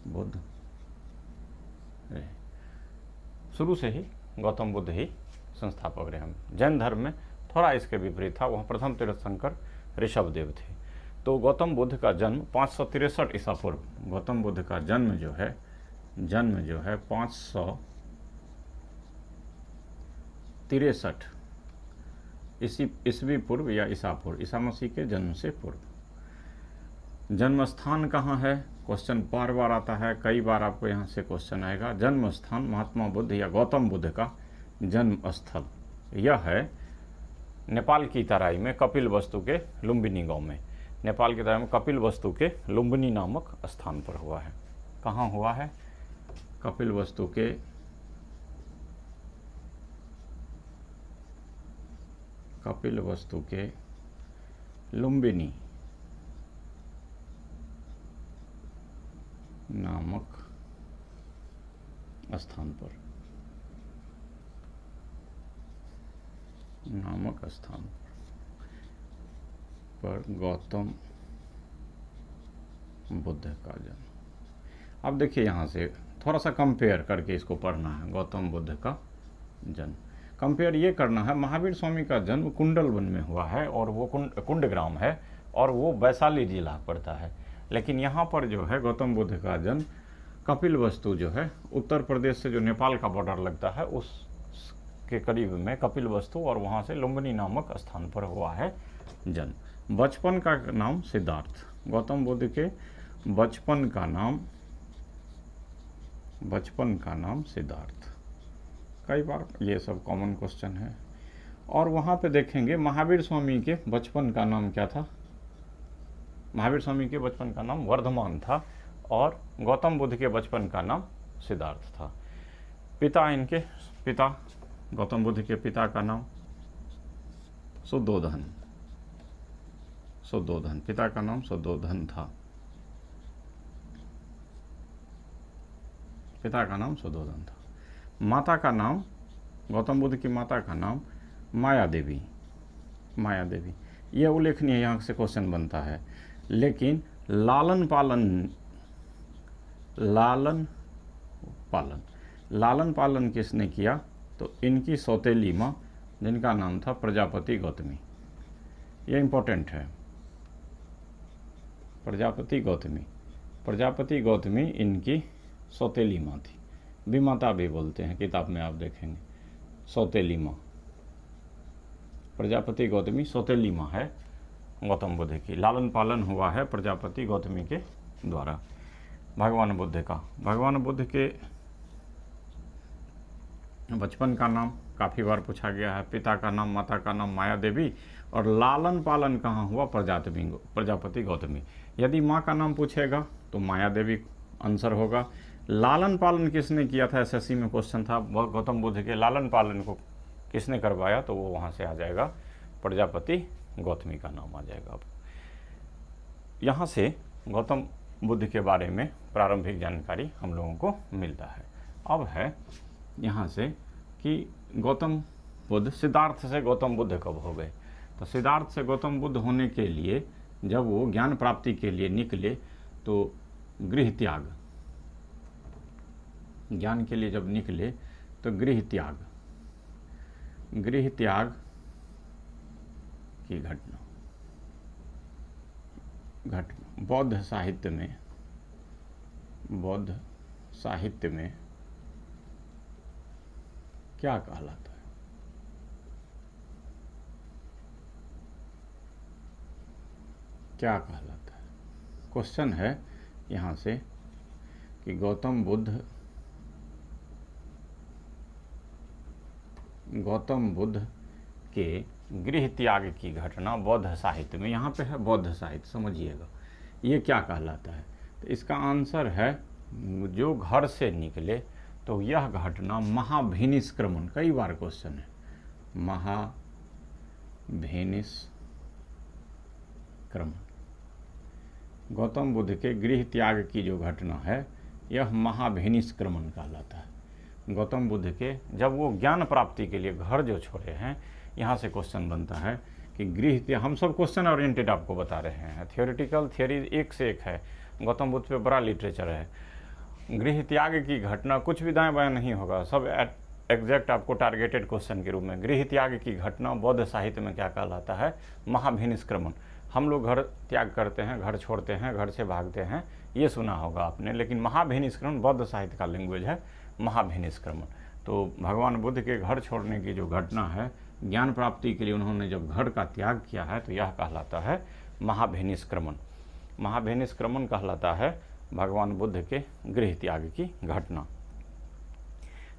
बुद्ध रहे। शुरू से ही गौतम बुद्ध ही संस्थापक रहे। हम जैन धर्म में थोड़ा इसके विपरीत था, वहाँ प्रथम तीर्थंकर ऋषभदेव थे। तो गौतम बुद्ध का जन्म 563 ईसा पूर्व, गौतम बुद्ध का जन्म जो है 563 ईस्वी पूर्व या ईसा पूर्व, ईसा मसीह के जन्म से पूर्व। जन्म स्थान कहाँ है, क्वेश्चन बार बार आता है, कई बार आपको यहाँ से क्वेश्चन आएगा। जन्म स्थान महात्मा बुद्ध या गौतम बुद्ध का जन्म स्थल यह है नेपाल की तराई में कपिलवस्तु के लुम्बिनी गांव में। नेपाल की तराई में कपिलवस्तु के लुम्बिनी नामक स्थान पर हुआ है। कहाँ हुआ है? कपिलवस्तु के लुम्बिनी नामक स्थान पर गौतम बुद्ध का जन्म। अब देखिए यहाँ से थोड़ा सा कंपेयर करके इसको पढ़ना है। गौतम बुद्ध का जन्म कंपेयर ये करना है, महावीर स्वामी का जन्म कुंडलवन में हुआ है और वो कुंडग्राम है और वो वैशाली जिला पड़ता है। लेकिन यहाँ पर जो है गौतम बुद्ध का जन्म कपिलवस्तु जो है उत्तर प्रदेश से जो नेपाल का बॉर्डर लगता है उसके करीब में कपिलवस्तु और वहाँ से लुम्बिनी नामक स्थान पर हुआ है जन्म। बचपन का नाम सिद्धार्थ। गौतम बुद्ध के बचपन का नाम सिद्धार्थ। कई बार ये सब कॉमन क्वेश्चन है। और वहाँ पे देखेंगे महावीर स्वामी के बचपन का नाम क्या था? महावीर स्वामी के बचपन का नाम वर्धमान था और गौतम बुद्ध के बचपन का नाम सिद्धार्थ था। गौतम बुद्ध के पिता का नाम सुद्धोधन। पिता का नाम सुद्धोधन था। माता का नाम, गौतम बुद्ध की माता का नाम माया देवी। यह उल्लेखनीय यहाँ से क्वेश्चन बनता है। लेकिन लालन पालन किसने किया? तो इनकी सौतेली माँ जिनका नाम था प्रजापति गौतमी। यह इंपॉर्टेंट है। प्रजापति गौतमी इनकी सौतेली माँ थी। विमाता भी बोलते हैं, किताब में आप देखेंगे सौतेली माँ। प्रजापति गौतमी सौतेली माँ है गौतम बुद्ध की। लालन पालन हुआ है प्रजापति गौतमी के द्वारा। भगवान बुद्ध के बचपन का नाम काफ़ी बार पूछा गया है। पिता का नाम, माता का नाम माया देवी और लालन पालन कहाँ हुआ? प्रजापति गौतमी। यदि माँ का नाम पूछेगा तो माया देवी आंसर होगा। लालन पालन किसने किया था? एसएससी में क्वेश्चन था, गौतम बुद्ध के लालन पालन को किसने करवाया? तो वो वहाँ से आ जाएगा, प्रजापति गौतमी का नाम आ जाएगा। अब यहाँ से गौतम बुद्ध के बारे में प्रारंभिक जानकारी हम लोगों को मिलता है। अब है यहाँ से कि गौतम बुद्ध, सिद्धार्थ से गौतम बुद्ध कब हो गए? तो सिद्धार्थ से गौतम बुद्ध होने के लिए जब वो ज्ञान प्राप्ति के लिए निकले तो गृह त्याग, ज्ञान के लिए जब निकले तो गृह त्याग की घटना बौद्ध साहित्य में क्या कहलाता है? क्वेश्चन है यहाँ से कि गौतम बुद्ध के गृह त्याग की घटना बौद्ध साहित्य में, यहाँ पे है बौद्ध साहित्य, समझिएगा ये क्या कहलाता है। तो इसका आंसर है जो घर से निकले तो यह घटना महाभिनिष्क्रमण। कई बार क्वेश्चन है, महाभिनिष्क्रमण। गौतम बुद्ध के गृह त्याग की जो घटना है यह महाभिनिष्क्रमण कहलाता है। गौतम बुद्ध के जब वो ज्ञान प्राप्ति के लिए घर जो छोड़े हैं, यहाँ से क्वेश्चन बनता है कि गृह त्याग। हम सब क्वेश्चन ओरिएंटेड आपको बता रहे हैं, थियोरेटिकल थियोरी एक से एक है। गौतम बुद्ध पे बड़ा लिटरेचर है। गृह त्याग की घटना, कुछ भी दाएं बाएं नहीं होगा, सब एग्जैक्ट आपको टारगेटेड क्वेश्चन के रूप में। गृह त्याग की घटना बौद्ध साहित्य में क्या कहलाता है? महाभिनिष्क्रमण। हम लोग घर त्याग करते हैं, घर छोड़ते हैं, घर से भागते हैं, ये सुना होगा आपने, लेकिन महाभिनिष्क्रमण बौद्ध साहित्य का लैंग्वेज है, महाभिनिष्क्रमण। तो भगवान बुद्ध के घर छोड़ने की जो घटना है, ज्ञान प्राप्ति के लिए उन्होंने जब घर का त्याग किया है, तो यह कहलाता है महाभिनिष्क्रमण। महाभिनिष्क्रमण कहलाता है भगवान बुद्ध के गृह त्याग की घटना।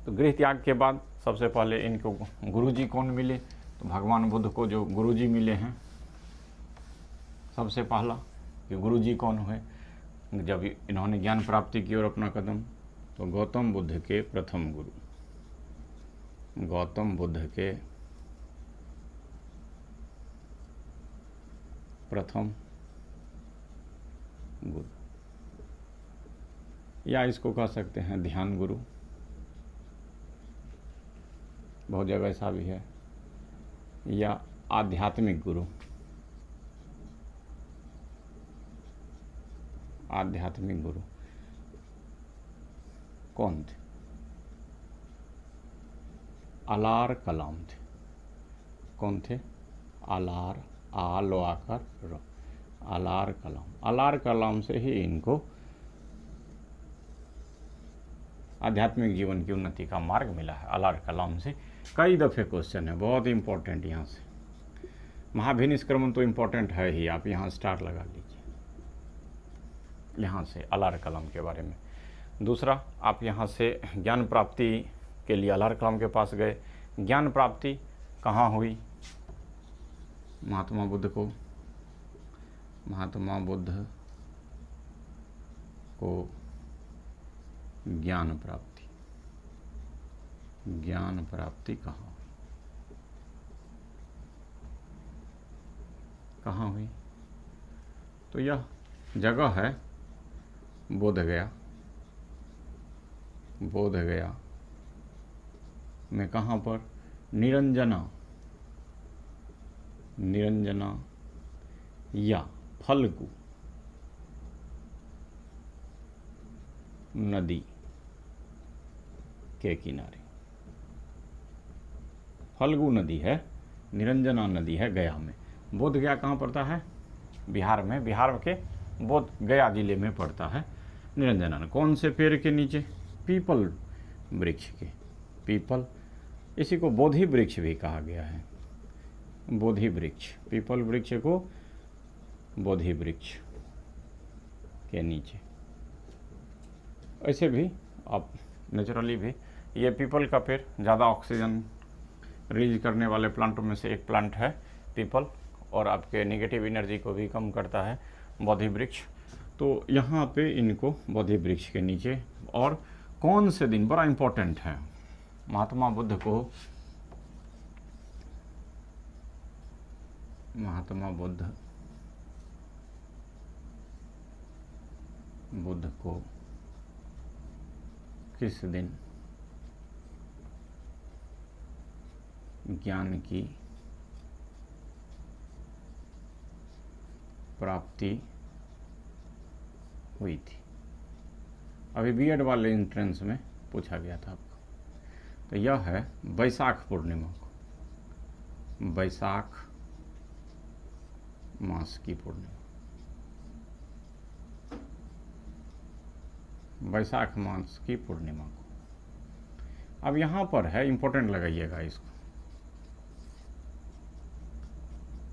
तो गृह त्याग के बाद सबसे पहले इनको गुरुजी कौन मिले? तो भगवान बुद्ध को जो गुरुजी मिले हैं, सबसे पहला कि गुरुजी कौन हुए जब इन्होंने ज्ञान प्राप्ति की और अपना कदम, तो गौतम बुद्ध के प्रथम गुरु, गौतम बुद्ध के प्रथम गुरु, या इसको कह सकते हैं ध्यान गुरु, बहुत जगह ऐसा भी है, या आध्यात्मिक गुरु, आध्यात्मिक गुरु कौन थे? अलार कलाम थे। कौन थे? अलार, आ लो आकर रो, अलार कलाम। अलार कलाम से ही इनको आध्यात्मिक जीवन की उन्नति का मार्ग मिला है, अलार कलाम से। कई दफ़े क्वेश्चन है, बहुत इंपॉर्टेंट यहाँ से। महाभिनिष्क्रमण तो इम्पोर्टेंट है ही, आप यहाँ स्टार लगा लीजिए, यहाँ से अलार कलाम के बारे में। दूसरा, आप यहाँ से ज्ञान प्राप्ति के लिए अलार कलाम के पास गए। ज्ञान प्राप्ति कहाँ हुई? महात्मा बुद्ध को, महात्मा बुद्ध को ज्ञान प्राप्ति, ज्ञान प्राप्ति कहाँ, कहाँ हुई? तो यह जगह है बोध गया। बोध गया में कहाँ पर? निरंजना, निरंजना या फल्गु नदी के किनारे। फल्गु नदी है, निरंजना नदी है गया में। बोध गया कहाँ पड़ता है? बिहार में, बिहार के बोध गया जिले में पड़ता है निरंजना। कौन से पेड़ के नीचे? पीपल वृक्ष के, पीपल, इसी को बोधि वृक्ष भी कहा गया है, बोधि वृक्ष। पीपल वृक्ष को बोधि वृक्ष के नीचे। ऐसे भी आप नेचुरली भी, ये पीपल का पेड़ ज़्यादा ऑक्सीजन रिलीज करने वाले प्लांटों में से एक प्लांट है पीपल, और आपके नेगेटिव एनर्जी को भी कम करता है बोधि वृक्ष। तो यहाँ पे इनको बोधि वृक्ष के नीचे। और कौन से दिन? बड़ा इम्पोर्टेंट है। महात्मा बुद्ध को, महात्मा बुद्ध को किस दिन ज्ञान की प्राप्ति हुई थी? अभी बीएड वाले एंट्रेंस में पूछा गया था आपको। तो यह है वैशाख पूर्णिमा को, वैशाख मास की पूर्णिमा, वैशाख मास की पूर्णिमा को। अब यहाँ पर है, इंपॉर्टेंट लगाइएगा इसको,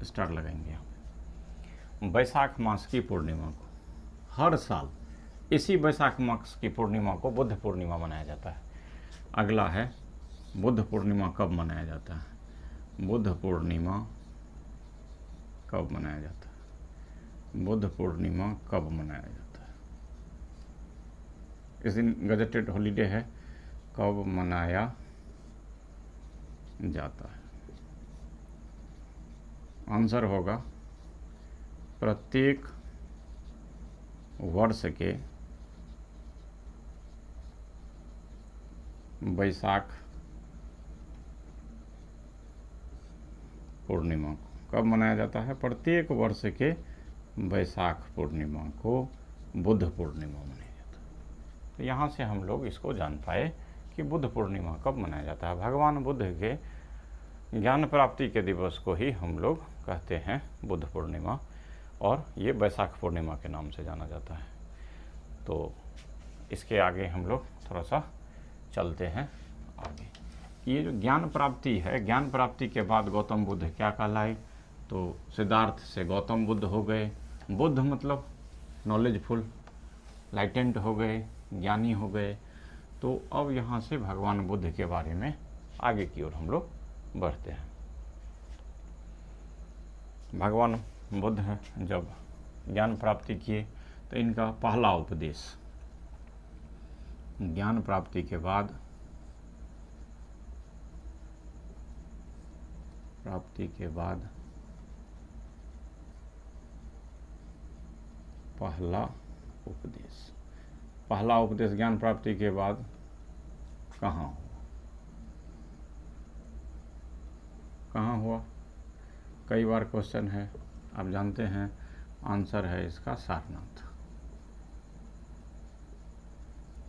स्टार लगाएंगे यहाँ पे। वैशाख मास की पूर्णिमा को हर साल इसी वैशाख मास की पूर्णिमा को बुद्ध पूर्णिमा मनाया जाता है। अगला है बुद्ध पूर्णिमा कब मनाया जाता है? बुद्ध पूर्णिमा कब मनाया जाता है? बुद्ध पूर्णिमा कब मनाया जाता है? इस दिन गजेटेड हॉलीडे है, कब मनाया जाता है? आंसर होगा प्रत्येक वर्ष के वैशाख पूर्णिमा को। कब मनाया जाता है? प्रत्येक वर्ष के वैशाख पूर्णिमा को बुद्ध पूर्णिमा मनाया जाता है। तो यहाँ से हम लोग इसको जान पाए कि बुद्ध पूर्णिमा कब मनाया जाता है। भगवान बुद्ध के ज्ञान प्राप्ति के दिवस को ही हम लोग कहते हैं बुद्ध पूर्णिमा, और ये बैसाख पूर्णिमा के नाम से जाना जाता है। तो इसके आगे हम लोग थोड़ा सा चलते हैं आगे। ये जो ज्ञान प्राप्ति है, ज्ञान प्राप्ति के बाद गौतम बुद्ध क्या कहलाए, तो सिद्धार्थ से गौतम बुद्ध हो गए। बुद्ध मतलब नॉलेजफुल, लाइटेंट हो गए, ज्ञानी हो गए। तो अब यहाँ से भगवान बुद्ध के बारे में आगे की ओर हम लोग बढ़ते हैं। भगवान बुद्ध जब ज्ञान प्राप्ति किए तो इनका पहला उपदेश, ज्ञान प्राप्ति के बाद पहला उपदेश ज्ञान प्राप्ति के बाद कहाँ हुआ? कई बार क्वेश्चन है, आप जानते हैं आंसर है इसका सारनाथ,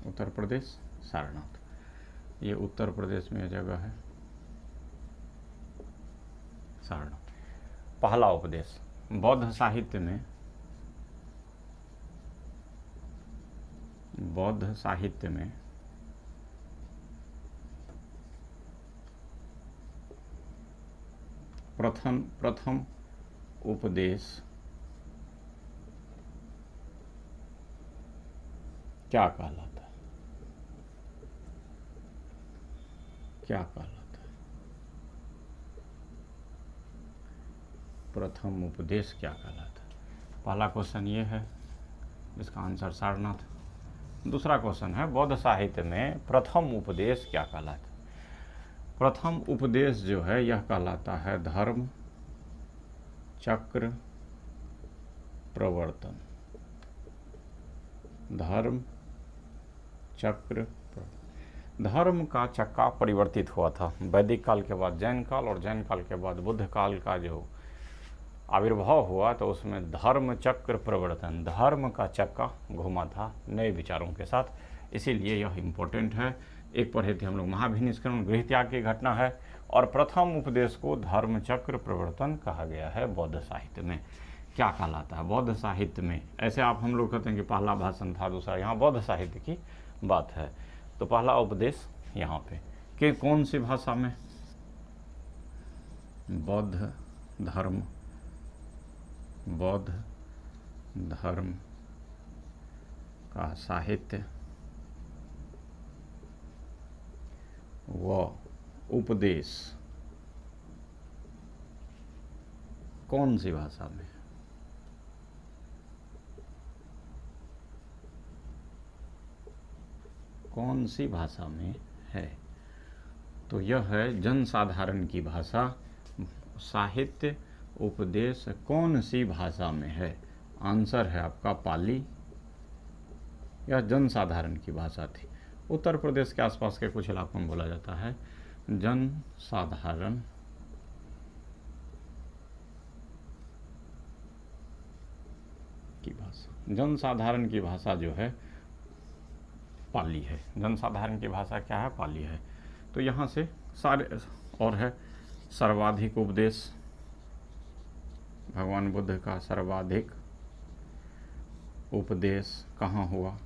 उत्तर प्रदेश सारनाथ। ये उत्तर प्रदेश में जगह है सारनाथ। पहला उपदेश बौद्ध साहित्य में प्रथम उपदेश क्या कहलाता है? प्रथम उपदेश क्या कहलाता है? पहला क्वेश्चन ये है, इसका आंसर सारनाथ। दूसरा क्वेश्चन है बौद्ध साहित्य में प्रथम उपदेश क्या कहलाता है? प्रथम उपदेश जो है यह कहलाता है धर्म चक्र प्रवर्तन। धर्म का चक्का परिवर्तित हुआ था वैदिक काल के बाद जैन काल, और जैन काल के बाद बुद्ध काल का जो आविर्भाव हुआ तो उसमें धर्म चक्र प्रवर्तन, धर्म का चक्का घुमा था नए विचारों के साथ। इसीलिए यह इम्पोर्टेंट है। एक पढ़े थे हम लोग महाभिनिष्करण, गृह त्याग की घटना है, और प्रथम उपदेश को धर्म चक्र प्रवर्तन कहा गया है बौद्ध साहित्य में। क्या कहलाता है बौद्ध साहित्य में? ऐसे आप हम लोग कहते हैं कि पहला भाषण था, दूसरा, यहाँ बौद्ध साहित्य की बात है। तो पहला उपदेश यहाँ पे कि कौन सी भाषा में? बौद्ध धर्म का साहित्य व उपदेश कौन सी भाषा में? कौन सी भाषा में है? तो यह है जनसाधारण की भाषा। साहित्य उपदेश कौन सी भाषा में है? आंसर है आपका पाली। यह जनसाधारण की भाषा थी। उत्तर प्रदेश के आसपास के कुछ इलाकों में बोला जाता है जनसाधारण की भाषा। जनसाधारण की भाषा जो है पाली है। जनसाधारण की भाषा क्या है? पाली है। तो यहाँ से सारे और है सर्वाधिक उपदेश, भगवान बुद्ध का सर्वाधिक उपदेश कहाँ हुआ?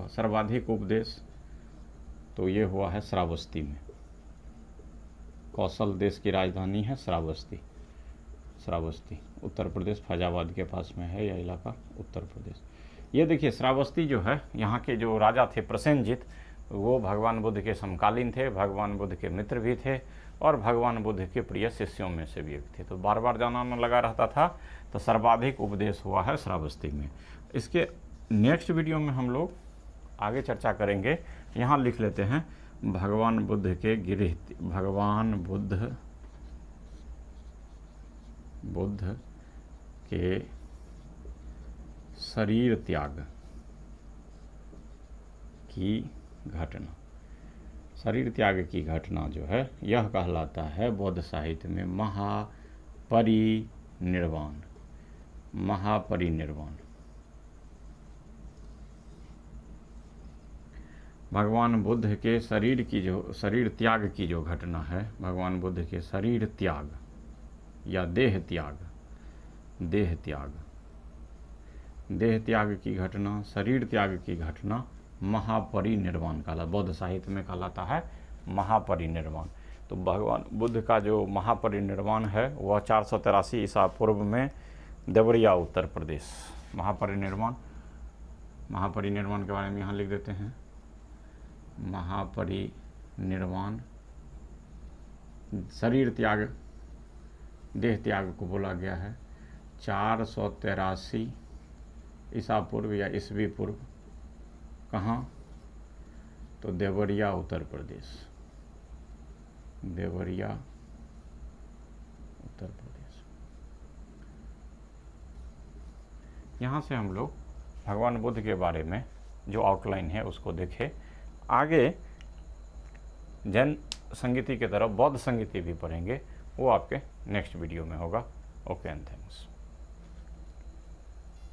सर्वाधिक उपदेश तो ये हुआ है श्रावस्ती में। कौशल देश की राजधानी है श्रावस्ती। उत्तर प्रदेश फैजाबाद के पास में है यह इलाका, उत्तर प्रदेश। ये देखिए श्रावस्ती जो है, यहाँ के जो राजा थे प्रसेनजित, वो भगवान बुद्ध के समकालीन थे, भगवान बुद्ध के मित्र भी थे, और भगवान बुद्ध के प्रिय शिष्यों में से भी एक थे। तो बार बार जाना आना लगा रहता था। तो सर्वाधिक उपदेश हुआ है श्रावस्ती में। इसके नेक्स्ट वीडियो में हम लोग आगे चर्चा करेंगे। यहाँ लिख लेते हैं भगवान बुद्ध के बुद्ध के शरीर त्याग की घटना। शरीर त्याग की घटना जो है यह कहलाता है बौद्ध साहित्य में महापरिनिर्वाण। महापरिनिर्वाण। भगवान बुद्ध के शरीर त्याग की जो घटना है, भगवान बुद्ध के शरीर त्याग या देह त्याग की घटना, शरीर त्याग की घटना महापरिनिर्वाण बौद्ध साहित्य में कहलाता है महापरिनिर्वाण। तो भगवान बुद्ध का जो महापरिनिर्वाण है वह 483 ईसा पूर्व में देवरिया उत्तर प्रदेश। महापरिनिर्वाण के बारे में यहाँ लिख देते हैं। महापरिनिर्वाण शरीर त्याग, देह त्याग को बोला गया है 483 ईसा पूर्व या ईस्वी पूर्व। कहाँ? तो देवरिया उत्तर प्रदेश, देवरिया उत्तर प्रदेश। यहाँ से हम लोग भगवान बुद्ध के बारे में जो आउटलाइन है उसको देखें। आगे जैन संगीति की तरफ बौद्ध संगीति भी पढ़ेंगे, वो आपके नेक्स्ट वीडियो में होगा। Okay and thanks.